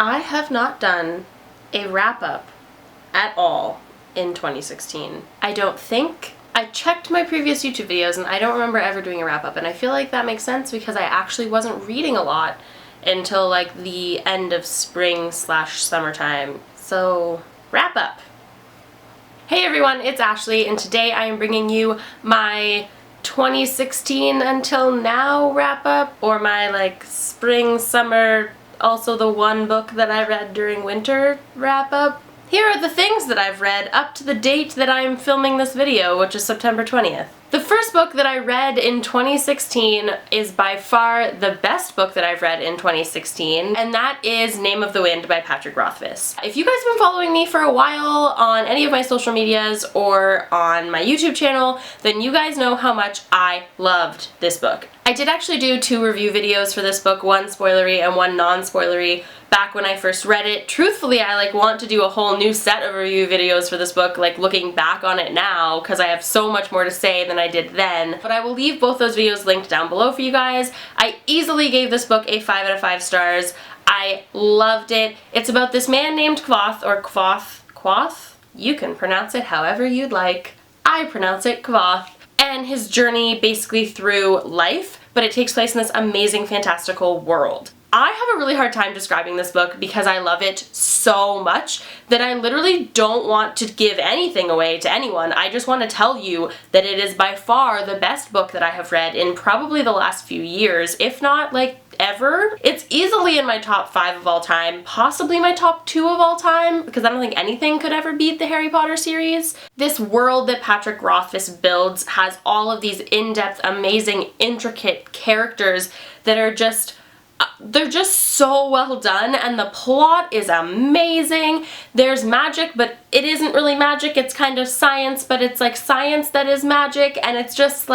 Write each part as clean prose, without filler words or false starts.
I have not done a wrap-up at all in 2016. I don't think. I checked my previous YouTube videos and I don't remember ever doing a wrap-up, and I feel like that makes sense because I actually wasn't reading a lot until like the end of spring/summertime. So, wrap-up. Hey everyone, it's Ashley, and today I am bringing you my 2016 until now wrap-up, or my like spring, summer, also the one book that I read during winter wrap-up. Here are the things that I've read up to the date that I'm filming this video, which is September 20th. The first book that I read in 2016 is by far the best book that I've read in 2016, and that is Name of the Wind by Patrick Rothfuss. If you guys have been following me for a while on any of my social medias or on my YouTube channel, then you guys know how much I loved this book. I did actually do 2 review videos for this book, one spoilery and one non-spoilery, back when I first read it. Truthfully, I want to do a whole new set of review videos for this book, looking back on it now, because I have so much more to say than I did then. But I will leave both those videos linked down below for you guys. I easily gave this book a 5 out of 5 stars. I loved it. It's about this man named Kvothe, or Kvothe? You can pronounce it however you'd like. I pronounce it Kvothe. And his journey basically through life, but it takes place in this amazing, fantastical world. I have a really hard time describing this book because I love it so much that I literally don't want to give anything away to anyone. I just want to tell you that it is by far the best book that I have read in probably the last few years, if not ever. It's easily in my top 5 of all time, possibly my top 2 of all time, because I don't think anything could ever beat the Harry Potter series. This world that Patrick Rothfuss builds has all of these in-depth, amazing, intricate characters that are they're just so well done, and the plot is amazing. There's magic, but it isn't really magic. It's kind of science, but it's like science that is magic, and it's just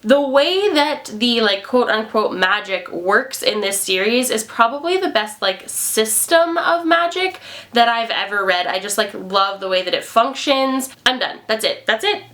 the way that the quote-unquote magic works in this series is probably the best system of magic that I've ever read. I just love the way that it functions. I'm done. That's it. That's it.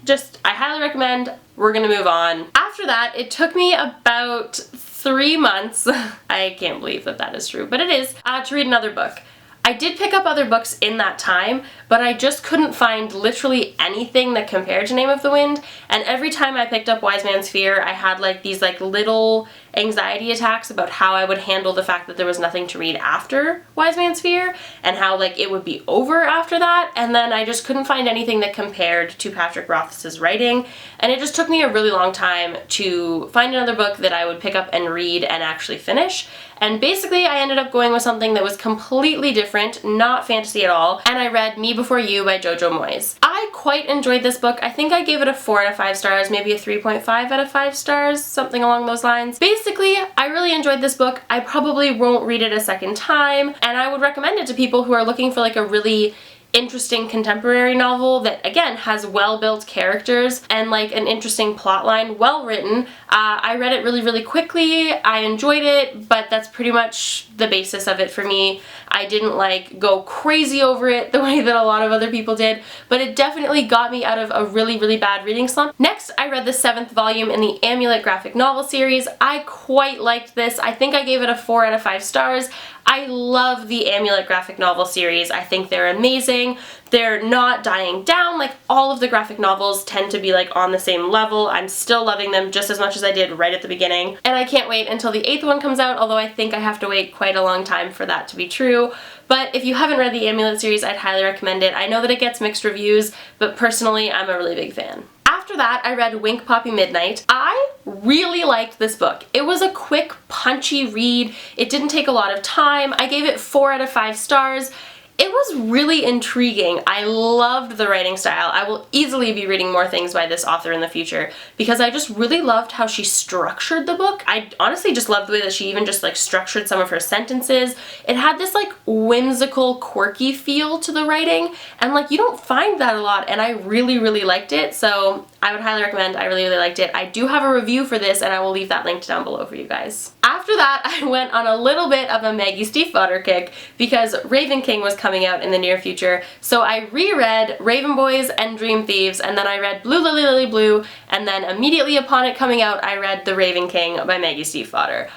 I highly recommend. We're gonna move on. After that, it took me about 3 months, I can't believe that that is true, but it is, to read another book. I did pick up other books in that time, but I just couldn't find literally anything that compared to Name of the Wind, and every time I picked up Wise Man's Fear, I had these little anxiety attacks about how I would handle the fact that there was nothing to read after Wise Man's Fear, and how it would be over after that, and then I just couldn't find anything that compared to Patrick Rothfuss's writing, and it just took me a really long time to find another book that I would pick up and read and actually finish. And basically I ended up going with something that was completely different, not fantasy at all, and I read Me Before You by Jojo Moyes. I quite enjoyed this book. I think I gave it a 4 out of 5 stars, maybe a 3.5 out of 5 stars, something along those lines. Basically, I really enjoyed this book. I probably won't read it a second time, and I would recommend it to people who are looking for a really interesting contemporary novel that, again, has well-built characters and an interesting plotline, well written. I read it really, really quickly. I enjoyed it, but that's pretty much the basis of it for me. I didn't go crazy over it the way that a lot of other people did, but it definitely got me out of a really, really bad reading slump. Next, I read the 7th volume in the Amulet graphic novel series. I quite liked this. I think I gave it a 4 out of 5 stars. I love the Amulet graphic novel series. I think they're amazing. They're not dying down. All of the graphic novels tend to be on the same level. I'm still loving them just as much as I did right at the beginning. And I can't wait until the 8th one comes out, although I think I have to wait quite a long time for that to be true. But if you haven't read the Amulet series, I'd highly recommend it. I know that it gets mixed reviews, but personally, I'm a really big fan. After that, I read Wink Poppy Midnight. I really liked this book. It was a quick, punchy read. It didn't take a lot of time. I gave it 4 out of 5 stars. It was really intriguing. I loved the writing style. I will easily be reading more things by this author in the future because I just really loved how she structured the book. I honestly just loved the way that she even just structured some of her sentences. It had this whimsical, quirky feel to the writing, and you don't find that a lot, and I really, really liked it, so I would highly recommend. I really, really liked it. I do have a review for this, and I will leave that linked down below for you guys. After that, I went on a little bit of a Maggie Stiefvater kick because Raven King was coming out in the near future, so I reread Raven Boys and Dream Thieves, and then I read Blue Lily Lily Blue, and then immediately upon it coming out, I read The Raven King by Maggie Stiefvater.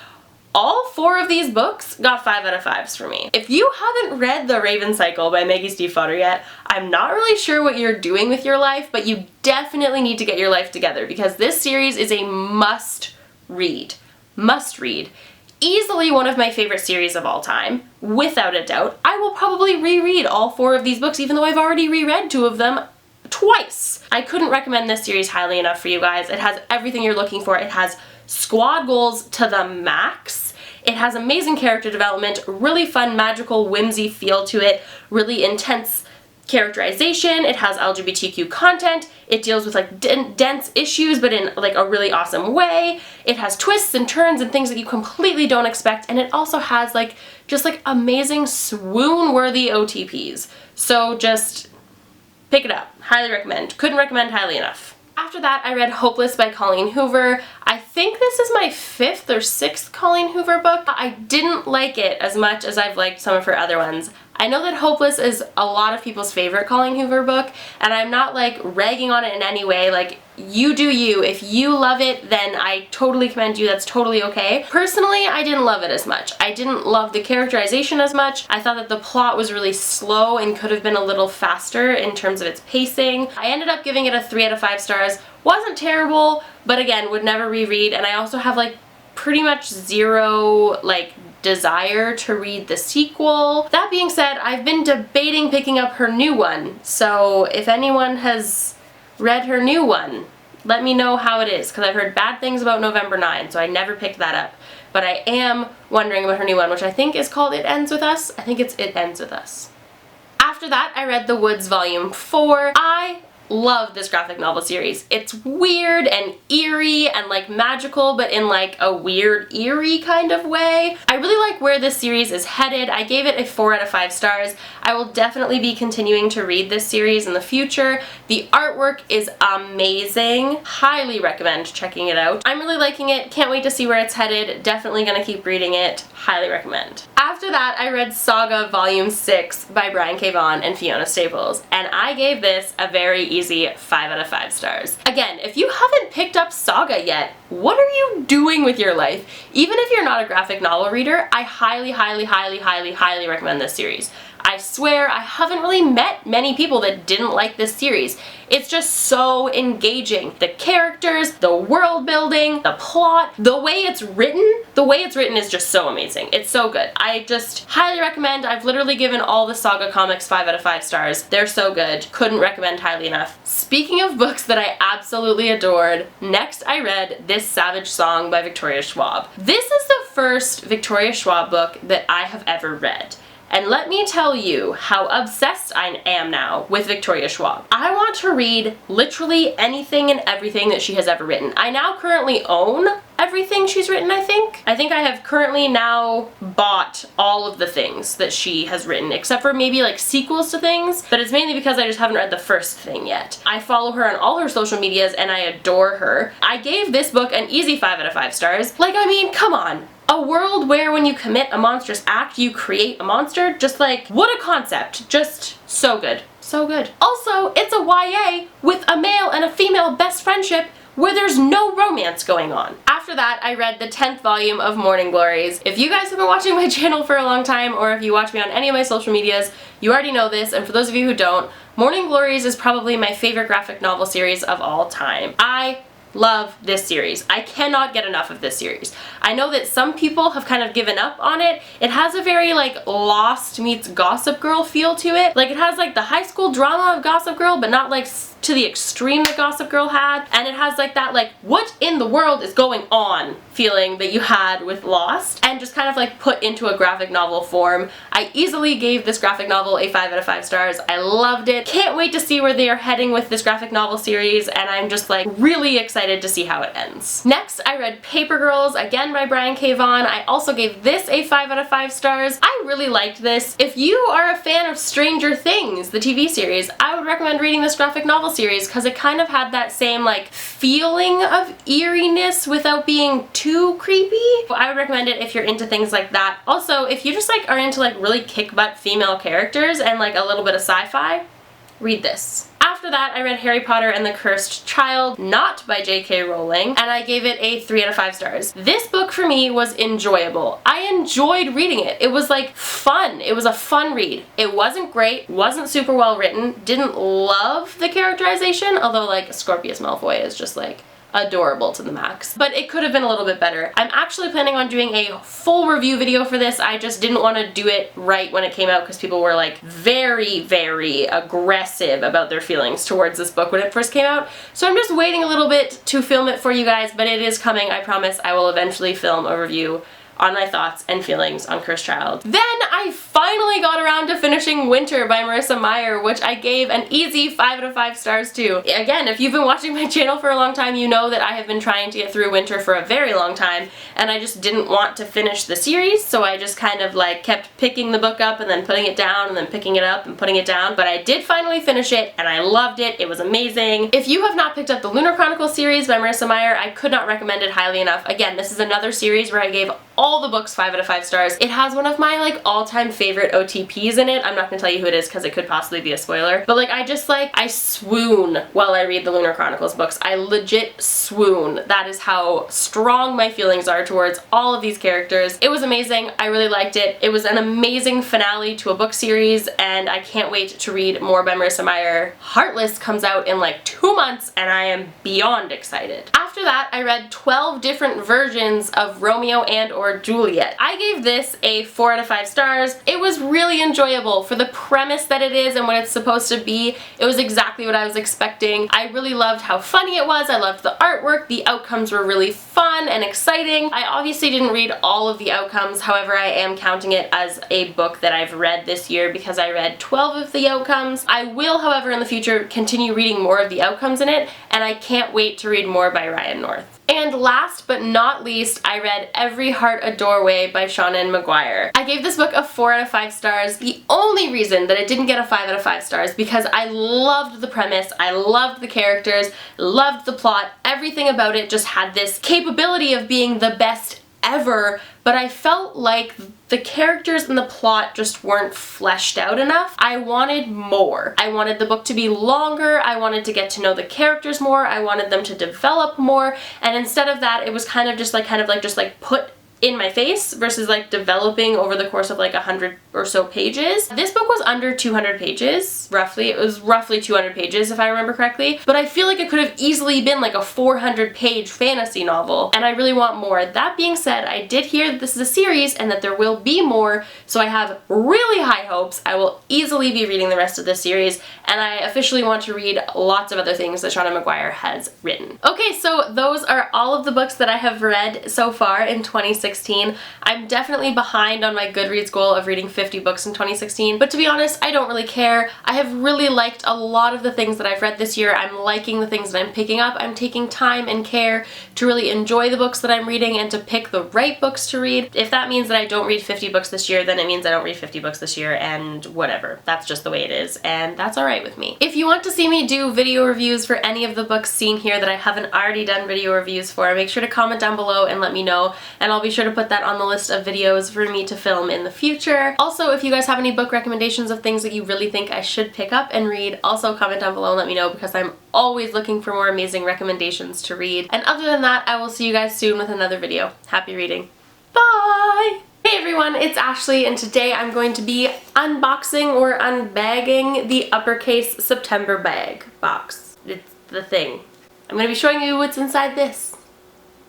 All 4 of these books got 5 out of 5s for me. If you haven't read The Raven Cycle by Maggie Stiefvater yet, I'm not really sure what you're doing with your life, but you definitely need to get your life together because this series is a must read. Must read. Easily one of my favorite series of all time, without a doubt. I will probably reread all 4 of these books even though I've already reread 2 of them twice. I couldn't recommend this series highly enough for you guys. It has everything you're looking for. It has squad goals to the max. It has amazing character development, really fun, magical, whimsy feel to it, really intense characterization. It has LGBTQ content. It deals with like dense issues, but in like a really awesome way. It has twists and turns and things that you completely don't expect. And it also has like just like amazing swoon-worthy OTPs. So just pick it up. Highly recommend. Couldn't recommend highly enough. After that, I read Hopeless by Colleen Hoover. I think this is my 5th or 6th Colleen Hoover book. I didn't like it as much as I've liked some of her other ones. I know that Hopeless is a lot of people's favorite Colleen Hoover book, and I'm not like ragging on it in any way. Like, you do you. If you love it, then I totally commend you. That's totally okay. Personally, I didn't love it as much. I didn't love the characterization as much. I thought that the plot was really slow and could have been a little faster in terms of its pacing. I ended up giving it a 3 out of 5 stars. Wasn't terrible, but again, would never reread, and I also have like pretty much zero like desire to read the sequel. That being said, I've been debating picking up her new one, so if anyone has read her new one, let me know how it is, because I've heard bad things about November 9, so I never picked that up. But I am wondering about her new one, which I think is called It Ends With Us. I think it's It Ends With Us. After that, I read The Woods Volume 4. I love this graphic novel series. It's weird and eerie and like magical, but in like a weird eerie kind of way. I really like where this series is headed. I gave it a 4 out of 5 stars. I will definitely be continuing to read this series in the future. The artwork is amazing. Highly recommend checking it out. I'm really liking it. Can't wait to see where it's headed. Definitely gonna keep reading it. Highly recommend. After that, I read Saga Volume 6 by Brian K. Vaughan and Fiona Staples, and I gave this a very easy 5 out of 5 stars. Again, if you haven't picked up Saga yet, what are you doing with your life? Even if you're not a graphic novel reader, I highly, highly, highly, highly, highly recommend this series. I swear I haven't really met many people that didn't like this series. It's just so engaging. The characters, the world building, the plot, the way it's written is just so amazing. It's so good. I just highly recommend. I've literally given all the Saga comics 5 out of 5 stars. They're so good. Couldn't recommend highly enough. Speaking of books that I absolutely adored, next I read This Savage Song by Victoria Schwab. This is the first Victoria Schwab book that I have ever read. And let me tell you how obsessed I am now with Victoria Schwab. I want to read literally anything and everything that she has ever written. I now currently own everything she's written, I think. I think I have currently now bought all of the things that she has written, except for maybe like sequels to things, but it's mainly because I just haven't read the first thing yet. I follow her on all her social medias and I adore her. I gave this book an easy 5 out of 5 stars. Like, I mean, come on. A world where when you commit a monstrous act, you create a monster. Just like, what a concept. Just so good. So good. Also, it's a YA with a male and a female best friendship where there's no romance going on. After that, I read the 10th volume of Morning Glories. If you guys have been watching my channel for a long time, or if you watch me on any of my social medias, you already know this, and for those of you who don't, Morning Glories is probably my favorite graphic novel series of all time. I love this series. I cannot get enough of this series. I know that some people have kind of given up on it. It has a very like Lost meets Gossip Girl feel to it. Like, it has like the high school drama of Gossip Girl, but not like to the extreme that Gossip Girl had. And it has like that like, what in the world is going on feeling that you had with Lost, and just kind of like put into a graphic novel form. I easily gave this graphic novel a 5 out of 5 stars. I loved it. Can't wait to see where they are heading with this graphic novel series, and I'm just like really excited to see how it ends. Next, I read Paper Girls, again by Brian K. Vaughan. I also gave this a 5 out of 5 stars. I really liked this. If you are a fan of Stranger Things, the TV series, I would recommend reading this graphic novel series because it kind of had that same like feeling of eeriness without being too creepy. I would recommend it if you're into things like that. Also, if you just like are into like really kick-butt female characters and like a little bit of sci-fi, read this. After After that, I read Harry Potter and the Cursed Child, not by J.K. Rowling, and I gave it a 3 out of 5 stars. This book for me was enjoyable. I enjoyed reading it. It was like fun. It was a fun read. It wasn't great, wasn't super well written, didn't love the characterization, although like Scorpius Malfoy is just like adorable to the max. But it could have been a little bit better. I'm actually planning on doing a full review video for this. I just didn't want to do it right when it came out because people were like very, very aggressive about their feelings towards this book when it first came out. So I'm just waiting a little bit to film it for you guys, but it is coming. I promise I will eventually film a review on my thoughts and feelings on Cursed Child. Then I finally got around to finishing Winter by Marissa Meyer, which I gave an easy 5 out of 5 stars to. Again, if you've been watching my channel for a long time, you know that I have been trying to get through Winter for a very long time, and I just didn't want to finish the series, so I just kind of like kept picking the book up and then putting it down and then picking it up and putting it down, but I did finally finish it, and I loved it. It was amazing. If you have not picked up the Lunar Chronicles series by Marissa Meyer, I could not recommend it highly enough. Again, this is another series where I gave all the books 5 out of 5 stars. It has one of my like all-time favorite OTPs in it. I'm not gonna tell you who it is because it could possibly be a spoiler, but like I swoon while I read the Lunar Chronicles books. I legit swoon. That is how strong my feelings are towards all of these characters. It was amazing. I really liked it. It was an amazing finale to a book series, and I can't wait to read more by Marissa Meyer. Heartless comes out in like 2 months, and I am beyond excited. After that, I read 12 different versions of Romeo and or Juliet. I gave this a 4 out of 5 stars. It was really enjoyable for the premise that it is and what it's supposed to be. It was exactly what I was expecting. I really loved how funny it was. I loved the artwork. The outcomes were really fun and exciting. I obviously didn't read all of the outcomes, however I am counting it as a book that I've read this year because I read 12 of the outcomes. I will, however, in the future continue reading more of the outcomes in it, and I can't wait to read more by Ryan North. And last but not least, I read Every Heart a Doorway by Seanan McGuire. I gave this book a 4 out of 5 stars. The only reason that it didn't get a 5 out of 5 stars because I loved the premise, I loved the characters, loved the plot, everything about it just had this capability of being the best ever, but I felt like the characters and the plot just weren't fleshed out enough. I wanted more. I wanted the book to be longer, I wanted to get to know the characters more, I wanted them to develop more, and instead of that, it was kind of just like put in my face versus like developing over the course of like 100 or so pages. This book was under 200 pages, roughly. It was roughly 200 pages if I remember correctly, but I feel like it could have easily been like a 400-page fantasy novel, and I really want more. That being said, I did hear that this is a series and that there will be more, so I have really high hopes. I will easily be reading the rest of this series, and I officially want to read lots of other things that Seanan McGuire has written. Okay, so those are all of the books that I have read so far in 2016. I'm definitely behind on my Goodreads goal of reading 50 books in 2016, but to be honest, I don't really care. I have really liked a lot of the things that I've read this year. I'm liking the things that I'm picking up. I'm taking time and care to really enjoy the books that I'm reading and to pick the right books to read. If that means that I don't read 50 books this year, then it means I don't read 50 books this year, and whatever. That's just the way it is, and that's alright with me. If you want to see me do video reviews for any of the books seen here that I haven't already done video reviews for, make sure to comment down below and let me know, and I'll be sure to put that on the list of videos for me to film in the future. Also, if you guys have any book recommendations of things that you really think I should pick up and read, also comment down below and let me know because I'm always looking for more amazing recommendations to read. And other than that, I will see you guys soon with another video. Happy reading. Bye! Hey everyone, it's Ashley, and today I'm going to be unboxing or unbagging the Uppercase September bag box. It's the thing. I'm going to be showing you what's inside this.